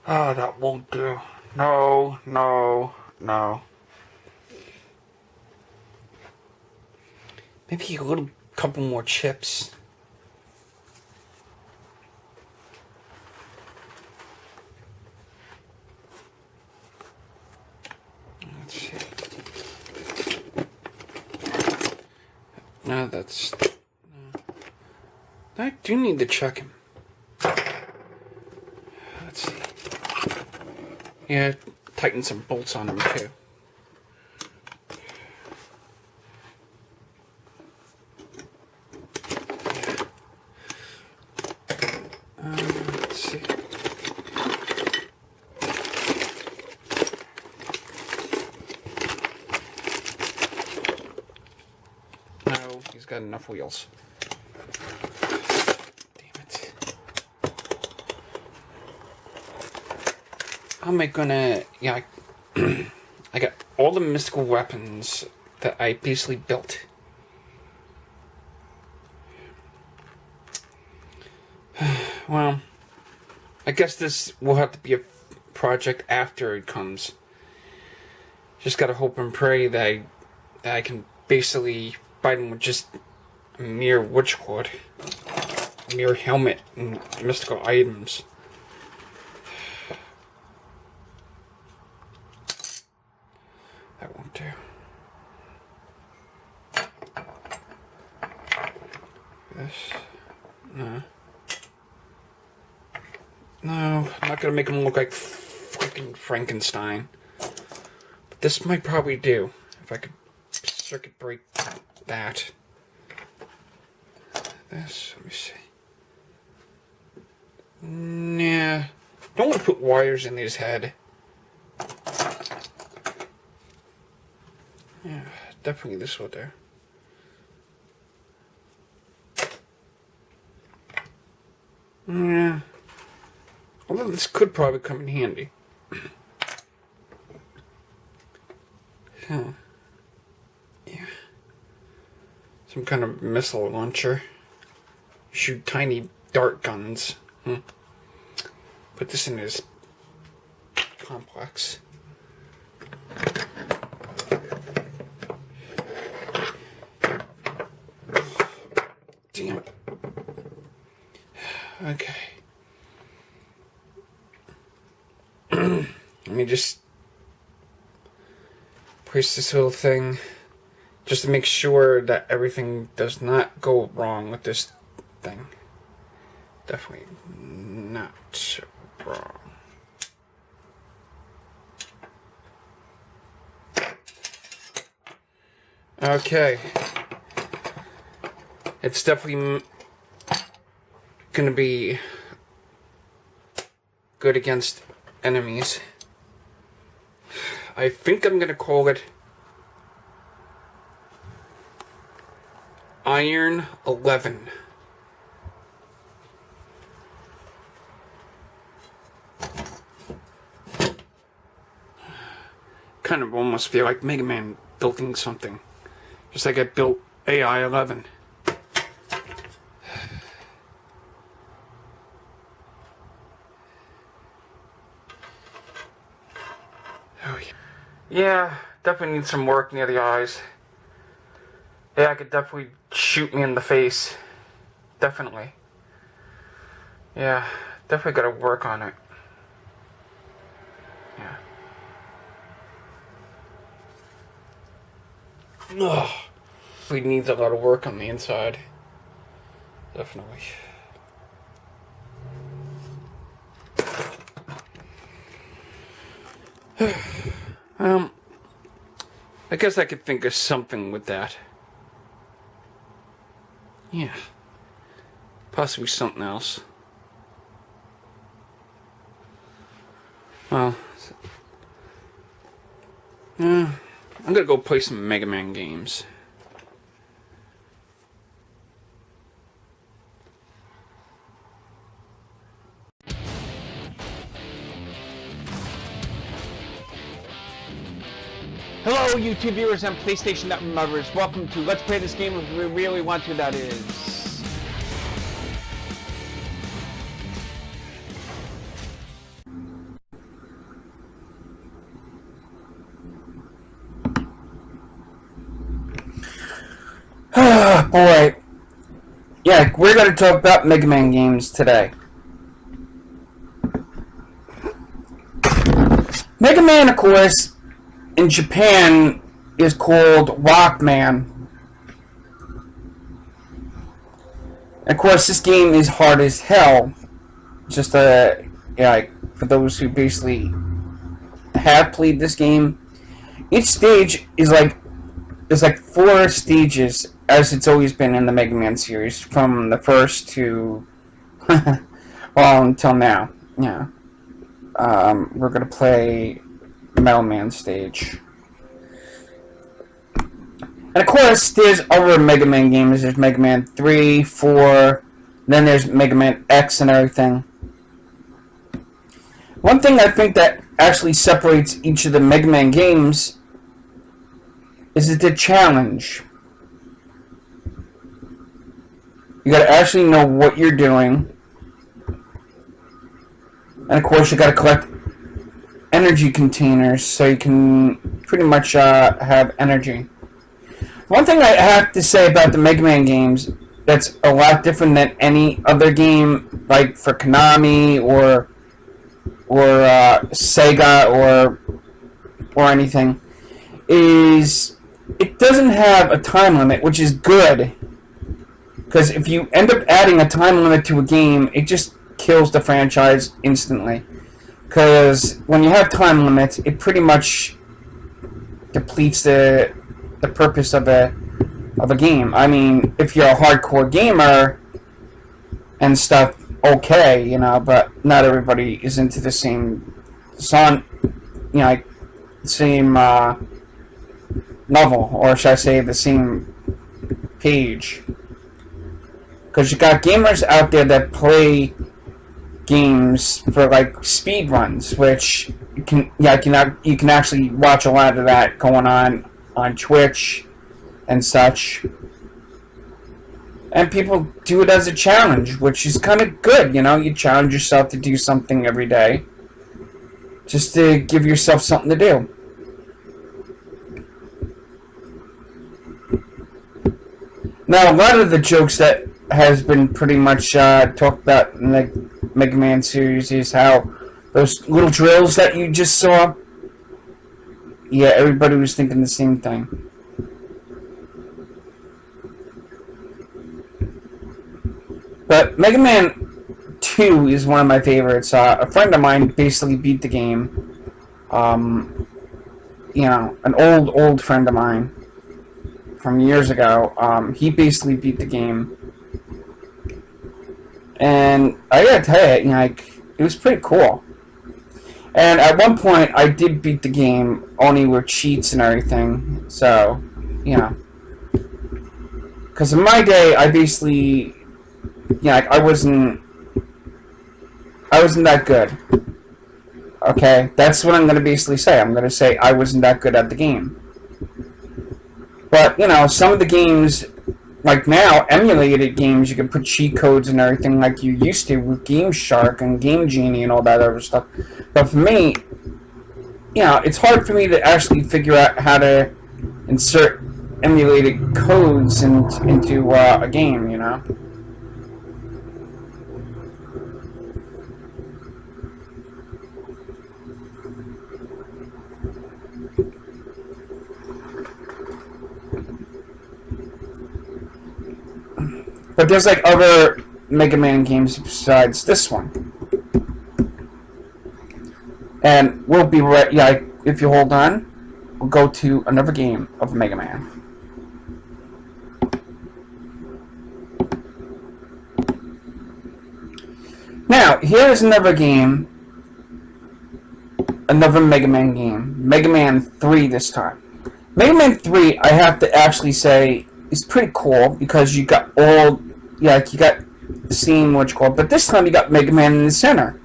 Ah, that won't do. No, no, no. Maybe a little couple more chips. Let's see. No, that's... I do need to check him. Let's see. Yeah, tighten some bolts on him too. Let's see. No, he's got enough wheels. How am I gonna... Yeah, I got all the mystical weapons that I basically built. Well, I guess this will have to be a project after it comes. Just gotta hope and pray that I can basically fight him with just a mere witchcord, a mere helmet, and mystical items. That won't do. This. No. No, I'm not gonna make him look like freaking Frankenstein. But this might probably do. If I could circuit break that. This, let me see. Nah. Don't want to put wires in his head. Yeah, definitely this one there. Yeah. Although this could probably come in handy. Huh. Yeah. Some kind of missile launcher. Shoot tiny dart guns. Put this in his complex. Damn it. Okay. Let me just place this little thing just to make sure that everything does not go wrong with this thing. Definitely not wrong. Okay. It's definitely gonna be good against enemies. I think I'm gonna call it Iron 11. Kind of almost feel like Megaman building something. Just like I built AI 11. Oh, yeah. Yeah, definitely need some work near the eyes. Yeah, I could definitely shoot me in the face. Definitely. Yeah, definitely gotta work on it. Yeah. Ugh. He needs a lot of work on the inside. Definitely. I guess I could think of something with that. Yeah. Possibly something else. Well, I'm gonna go play some Megaman games. Hello, YouTube viewers and PlayStation Network members. Welcome to Let's Play This Game If We Really Want To, that is. Oh, boy. Yeah, we're going to talk about Mega Man games today. Mega Man, of course, in Japan is called Rockman. Of course, this game is hard as hell. Just for those who basically have played this game, each stage is there's like 4 stages, as it's always been in the Mega Man series, from the first to well, until now. Yeah, we're gonna play Metal Man stage. And of course, there's other Mega Man games. There's Mega Man 3, 4, then there's Mega Man X and everything. One thing I think that actually separates each of the Mega Man games is the challenge. You gotta actually know what you're doing. And of course, you gotta collect energy containers so you can pretty much have energy. One thing I have to say about the Mega Man games that's a lot different than any other game, like for Konami or Sega or anything, is it doesn't have a time limit, which is good. Because if you end up adding a time limit to a game, it just kills the franchise instantly. Because when you have time limits, it pretty much depletes the purpose of a game. I mean, if you're a hardcore gamer and stuff, okay, you know, but not everybody is into the same same level, or should I say the same page. Because you got gamers out there that play games for like speed runs, which you can actually watch a lot of that going on Twitch and such. And people do it as a challenge, which is kind of good, you know. You challenge yourself to do something every day, just to give yourself something to do. Now, a lot of the jokes that has been pretty much talked about in the Mega Man series is how those little drills that you just saw, yeah, everybody was thinking the same thing. But Mega Man 2 is one of my favorites. A friend of mine basically beat the game. You know, an old friend of mine from years ago. He basically beat the game. And I gotta tell you, like, it was pretty cool. And at one point, I did beat the game, only with cheats and everything. So, you know. Because in my day, I basically, like, I wasn't that good. Okay? That's what I'm going to basically say. I'm going to say I wasn't that good at the game. But, you know, some of the games, like now, emulated games, you can put cheat codes and everything like you used to with Game Shark and Game Genie and all that other stuff. But for me, you know, it's hard for me to actually figure out how to insert emulated codes into a game, you know? But there's like other Mega Man games besides this one. And we'll be right, yeah, if you hold on, we'll go to another game of Mega Man. Now, here's another game, another Mega Man game. Mega Man 3 this time. Mega Man 3, I have to actually say, is pretty cool because you got all, yeah, you got the same what you call, but this time you got Mega Man in the center.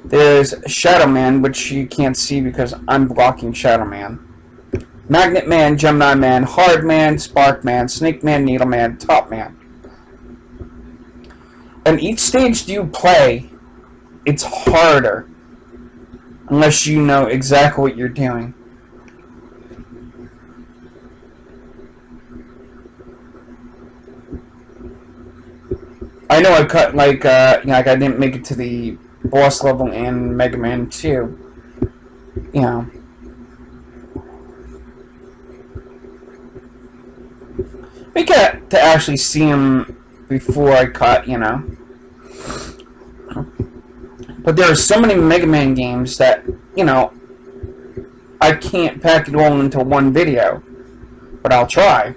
There's Shadow Man, which you can't see because I'm blocking Shadow Man. Magnet Man, Gemini Man, Hard Man, Spark Man, Snake Man, Needle Man, Top Man. And each stage you play, it's harder unless you know exactly what you're doing. I know I cut like like I didn't make it to the boss level in Mega Man 2. You know. We get to actually see him before I cut, you know. But there are so many Mega Man games that, you know, I can't pack it all into one video. But I'll try.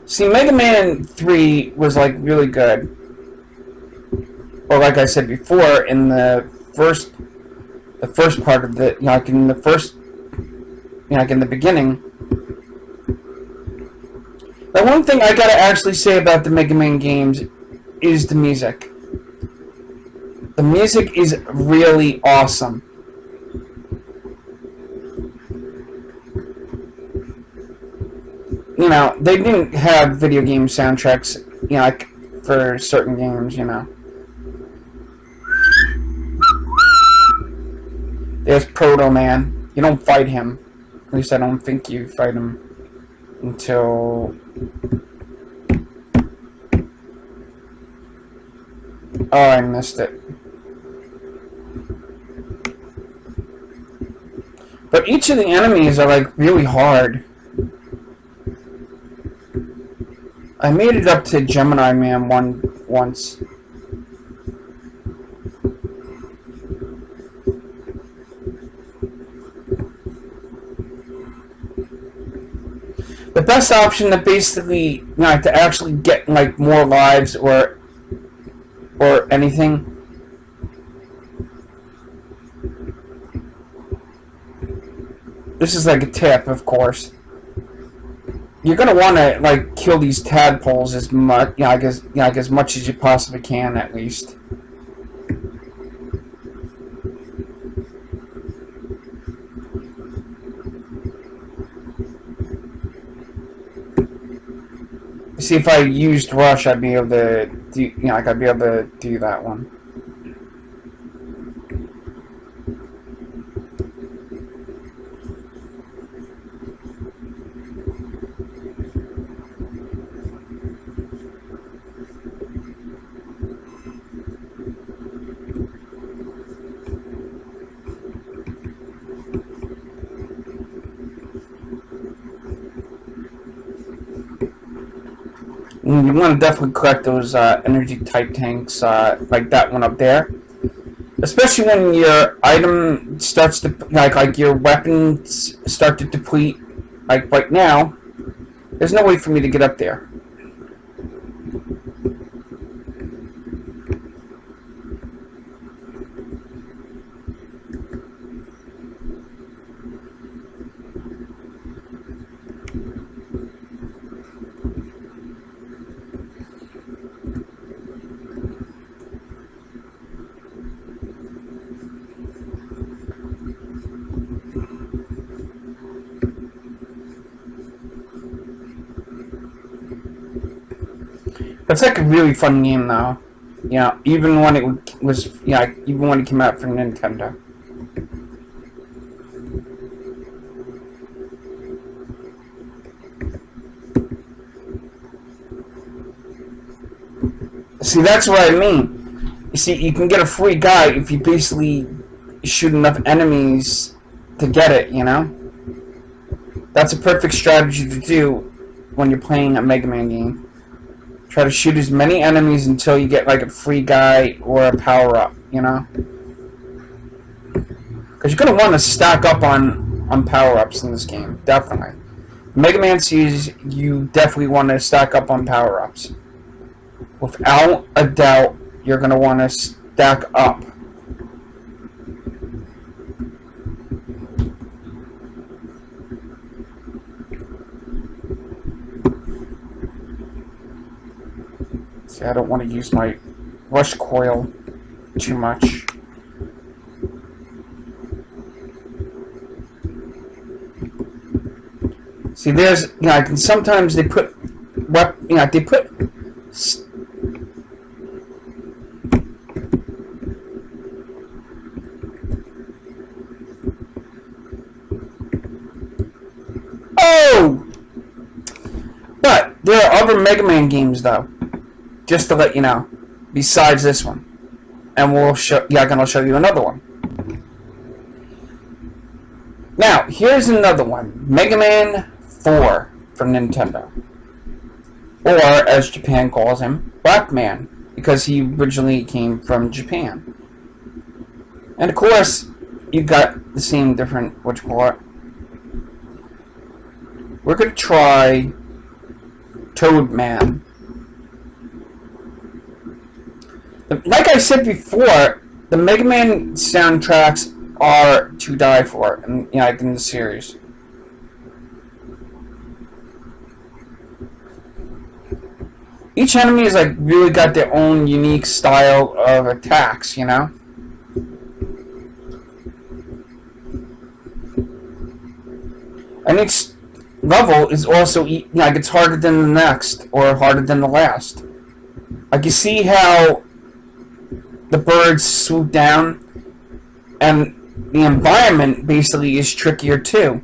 See, Mega Man 3 was, like, really good. Or like I said before, in the first part of the, you know, like in the first, you know, like in the beginning. The one thing I gotta actually say about the Mega Man games is the music. The music is really awesome. You know, they didn't have video game soundtracks, you know, like for certain games, you know. There's Proto Man. You don't fight him. At least I don't think you fight him until... Oh, I missed it. But each of the enemies are, like, really hard. I made it up to Gemini Man once. The best option to basically, you know, to actually get, like, more lives or anything. This is like a tip, of course. You're gonna want to like kill these tadpoles as much, you know, like as much as you possibly can, at least. See, if I used Rush, I'd be able to do, you know, like I'd be able to do that one. You want to definitely collect those energy type tanks, like that one up there. Especially when your item starts to, like your weapons start to deplete. Like right now, there's no way for me to get up there. It's like a really fun game, though. You know, even when it was, you know, even when it came out for Nintendo. See, that's what I mean. You see, you can get a free guy if you basically shoot enough enemies to get it, you know? That's a perfect strategy to do when you're playing a Mega Man game. Try to shoot as many enemies until you get like a free guy or a power-up, you know? Because you're going to want to stack up on power-ups in this game, definitely. Mega Man series, you definitely want to stack up on power-ups. Without a doubt, you're going to want to stack up. See, I don't want to use my rush coil too much. See, there's, you know, sometimes they put, you know, they put, oh! But there are other Mega Man games, though. just to let you know. Besides this one, and gonna show you another one. Now, here's another one, Mega Man 4 from Nintendo, or as Japan calls him, Black Man, because he originally came from Japan. And of course, you got the same different whatchamacallit. We're gonna try Toad Man. Like I said before, the Mega Man soundtracks are to die for, in the series. Each enemy has really got their own unique style of attacks, And each level is also it's harder than the next or harder than the last. You see how the birds swoop down, and the environment basically is trickier too.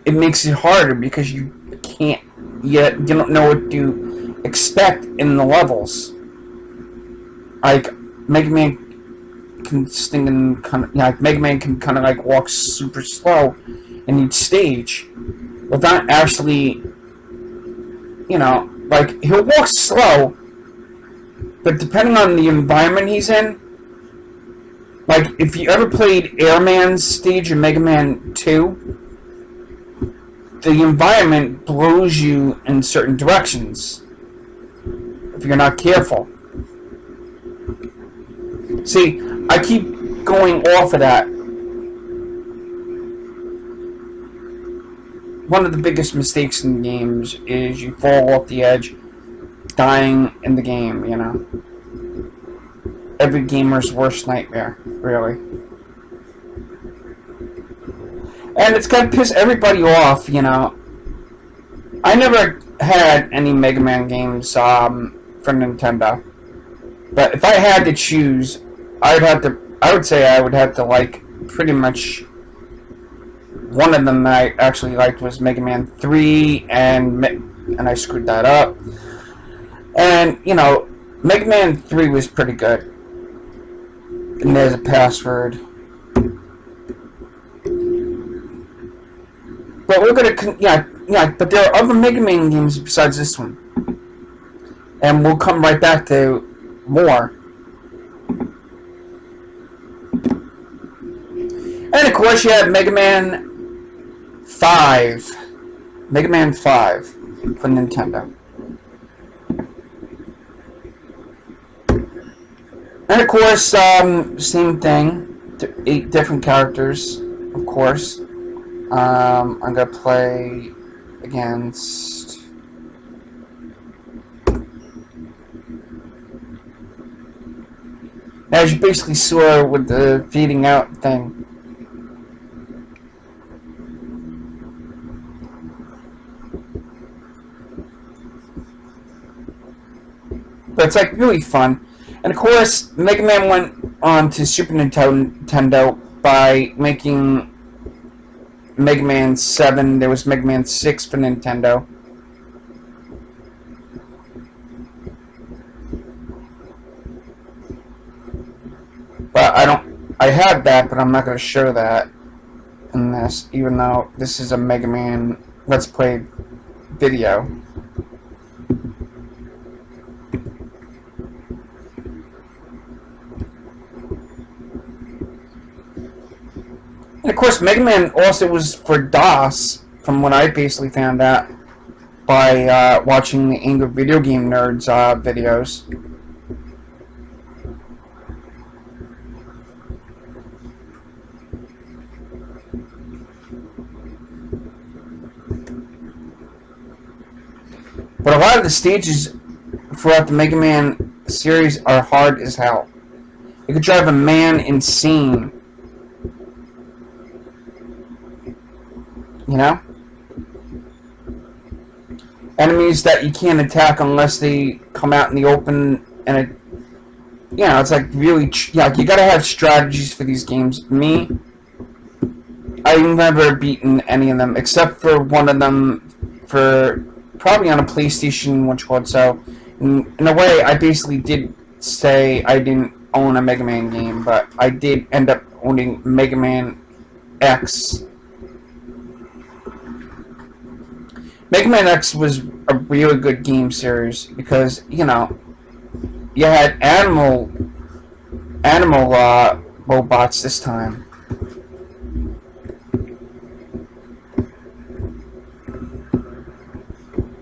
It makes it harder because you don't know what to expect in the levels. Like Mega Man can Mega Man can kind of walk super slow in each stage without actually, he'll walk slow. But depending on the environment he's in, if you ever played Airman's stage in Mega Man 2, the environment blows you in certain directions if you're not careful. See, I keep going off of that. One of the biggest mistakes in games is you fall off the edge, dying in the game, Every gamer's worst nightmare, really. And it's gonna piss everybody off, I never had any Mega Man games from Nintendo. But if I had to choose, I would say I would have to pretty much one of them that I actually liked was Mega Man 3, and I screwed that up. And, Mega Man 3 was pretty good. And there's a password. But we're gonna, but there are other Mega Man games besides this one. And we'll come right back to more. And of course you have Mega Man 5. Mega Man 5 for Nintendo. And of course, same thing. 8 different characters, of course. I'm gonna play against as you basically saw with the feeding out thing. But it's really fun. And of course, Mega Man went on to Super Nintendo by making Mega Man 7. There was Mega Man 6 for Nintendo. But I had that, but I'm not going to show that in this, even though this is a Mega Man Let's Play video. And of course, Mega Man also was for DOS, from what I basically found out by watching the Angry Video Game Nerds videos. But a lot of the stages throughout the Mega Man series are hard as hell. It could drive a man insane. Enemies that you can't attack unless they come out in the open, and it's really, you gotta have strategies for these games. Me, I've never beaten any of them, except for one of them for probably on a PlayStation, which was so. In a way, I basically did say I didn't own a Mega Man game, but I did end up owning Mega Man X. Mega Man X was a really good game series because, you know, you had animal robots this time.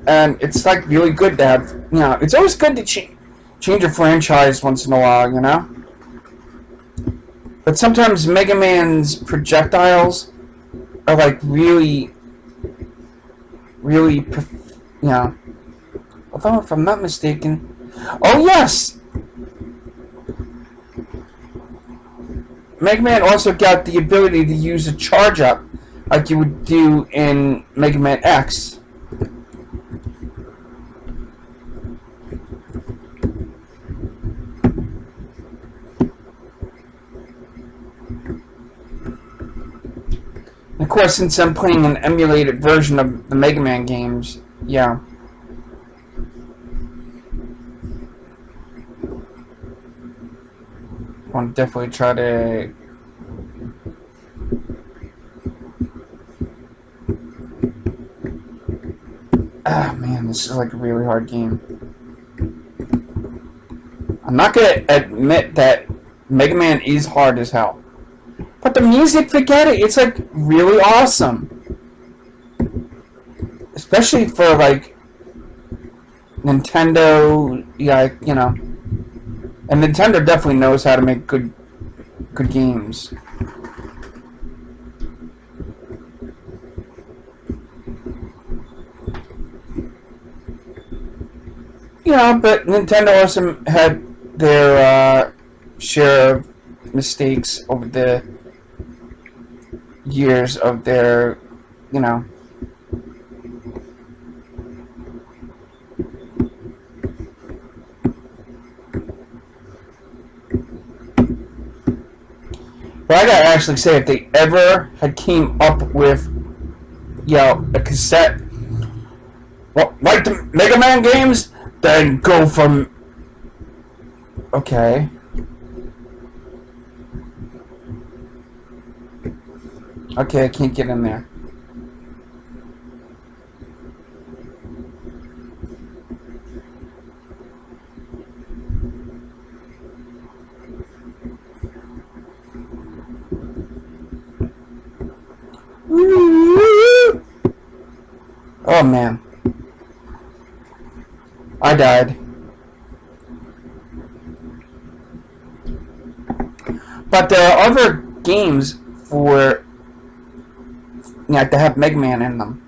And it's like really good to have, you know, it's always good to change a franchise once in a while, you know? But sometimes Mega Man's projectiles are like really, you know. Although, if I'm not mistaken, oh yes! Mega Man also got the ability to use a charge up like you would do in Mega Man X. Of course, since I'm playing an emulated version of the Mega Man games, yeah. I want to definitely try to... Ah, man, this is like a really hard game. I'm not going to admit that Mega Man is hard as hell. But the music, forget it. It's like really awesome. Especially for like Nintendo, yeah, you know. And Nintendo definitely knows how to make good games. Yeah, but Nintendo also had their share of mistakes over the years of their, you know. But I gotta actually say, if they ever had came up with, you know, a cassette, well, like the Mega Man games, then go from, okay. Okay, I can't get in there. Oh man. I died. But there are other games for, you know, to have Mega Man in them.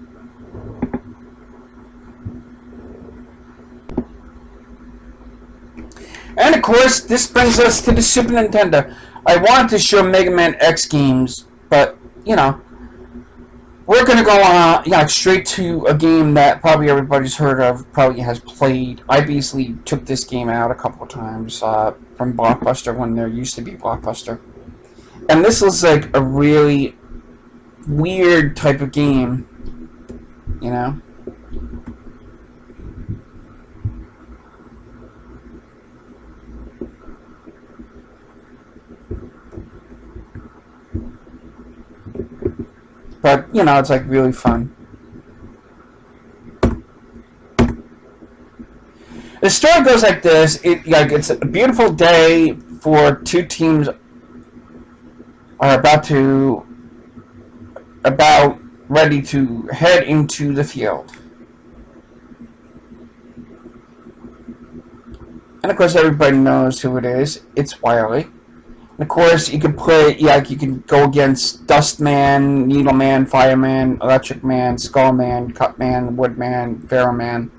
And of course, this brings us to the Super Nintendo. I wanted to show Mega Man X games, but, you know, we're going to go on, yeah, straight to a game that probably everybody's heard of, probably has played. I basically took this game out a couple of times from Blockbuster when there used to be Blockbuster. And this was like a really weird type of game, you know? But, you know, it's like really fun. The story goes like this. It's a beautiful day for two teams are about ready to head into the field. And of course everybody knows who it is. It's Wily. And of course, you can play, you can go against Dust Man, Needle Man, Fireman, Electric Man, Skull Man, Cut Man, Wood Man, Pharaoh Man.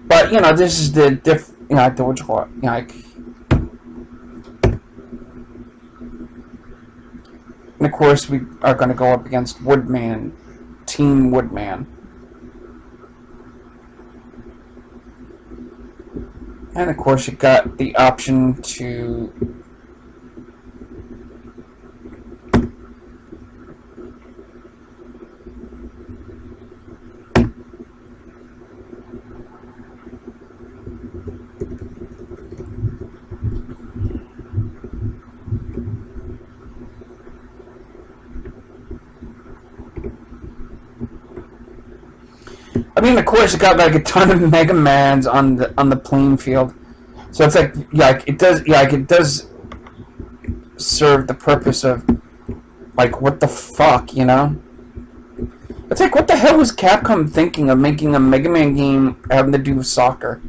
But, you know, this is the and of course, we are going to go up against Woodman, Team Woodman. And of course, you got the option to I mean, of course, it got like a ton of Megamans on the playing field, so it's like it does serve the purpose of like what the fuck, you know? It's like what the hell was Capcom thinking of making a Mega Man game having to do with soccer?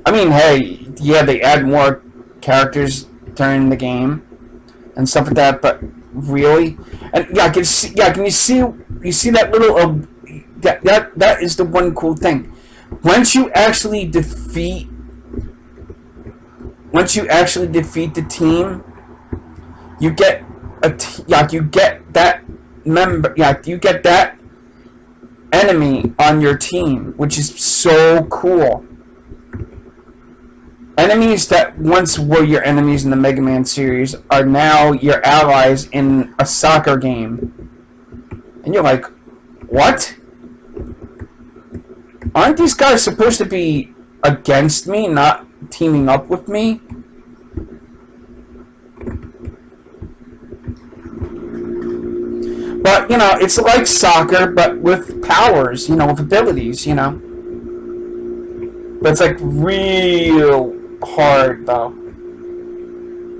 I mean, hey, yeah, they add more characters during the game and stuff like that, but really, and can you see that little that is the one cool thing. Once you actually defeat the team, you get you get that you get that enemy on your team, which is so cool. Enemies that once were your enemies in the Mega Man series are now your allies in a soccer game. And you're like, what? Aren't these guys supposed to be against me, not teaming up with me? But, you know, it's like soccer, but with powers, you know, with abilities, you know. But it's like real hard, though.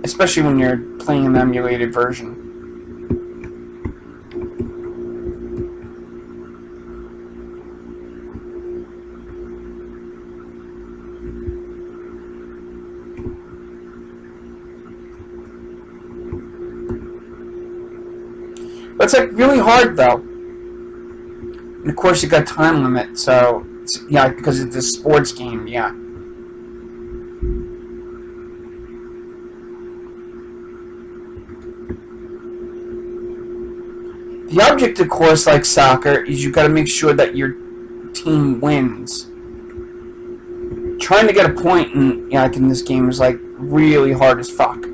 Especially when you're playing an emulated version. But it's like really hard, though. And of course, you got time limit, so yeah, because it's a sports game, yeah. The object, of course, like soccer, is you got to make sure that your team wins. Trying to get a point in this game is like really hard as fuck,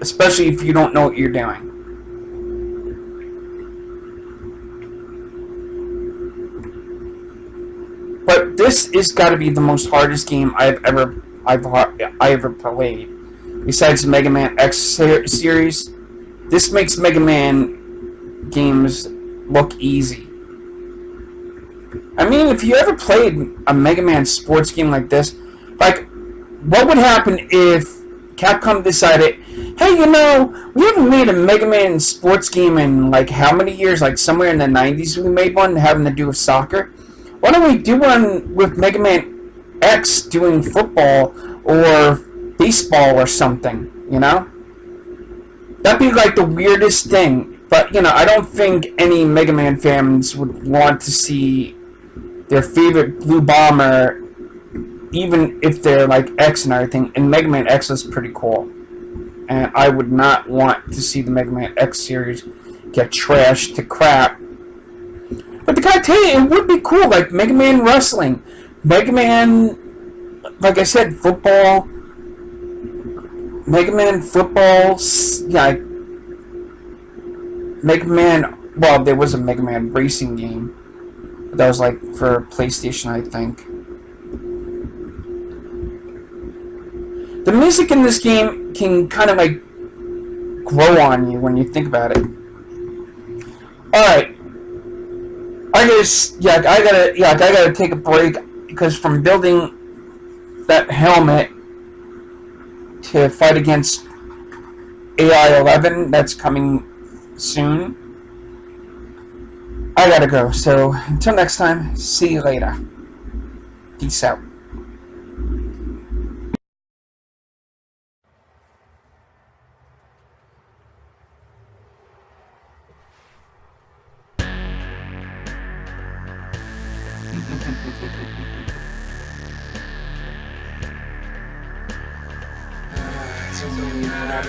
especially if you don't know what you're doing. But this is got to be the most hardest game I've ever played. Besides the Mega Man X series, this makes Mega Man games look easy. I mean, if you ever played a Mega Man sports game like this, like, what would happen if Capcom decided, hey, you know, we haven't made a Mega Man sports game in, like, how many years? Like, somewhere in the 90s we made one having to do with soccer. Why don't we do one with Mega Man X doing football or baseball or something, you know? That'd be like the weirdest thing. But, you know, I don't think any Mega Man fans would want to see their favorite Blue Bomber, even if they're like X and everything. And Mega Man X is pretty cool. And I would not want to see the Mega Man X series get trashed to crap. But I gotta tell you, it would be cool, like Mega Man Wrestling, Mega Man, like I said, football, Mega Man Football, yeah, Mega Man, well, there was a Mega Man Racing game, but that was like for PlayStation, I think. The music in this game can kind of like grow on you when you think about it. Alright. I gotta take a break because from building that helmet to fight against AI-11 that's coming soon, I gotta go. So until next time, see you later. Peace out.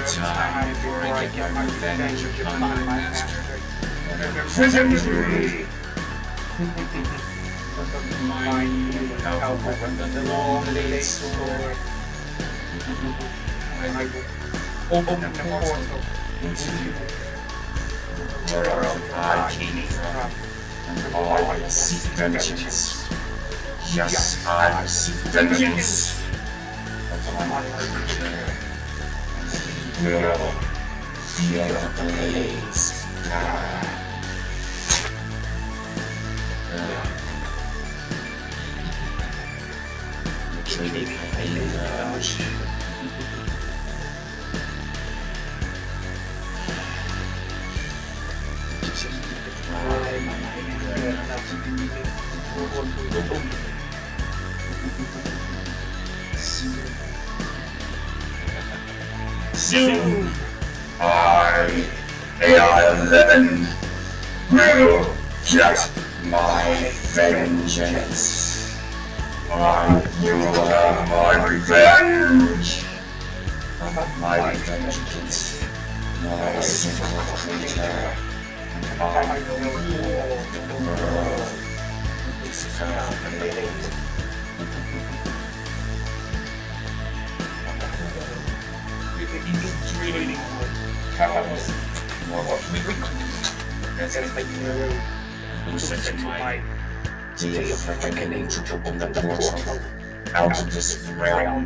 Time before I get my revenge upon my master. Presently, mind you powerful than the long-delayed sword. I open the portal into the world I came from, and I seek vengeance. Yes, I seek vengeance upon my creature. Feel the blaze. Soon, AI-11 will get my vengeance. You will have my revenge. My vengeance, my single creator. I will rule the world. It's happening. Dreaming cows. That's like listen to my dear freaking angel open the portal out of this realm.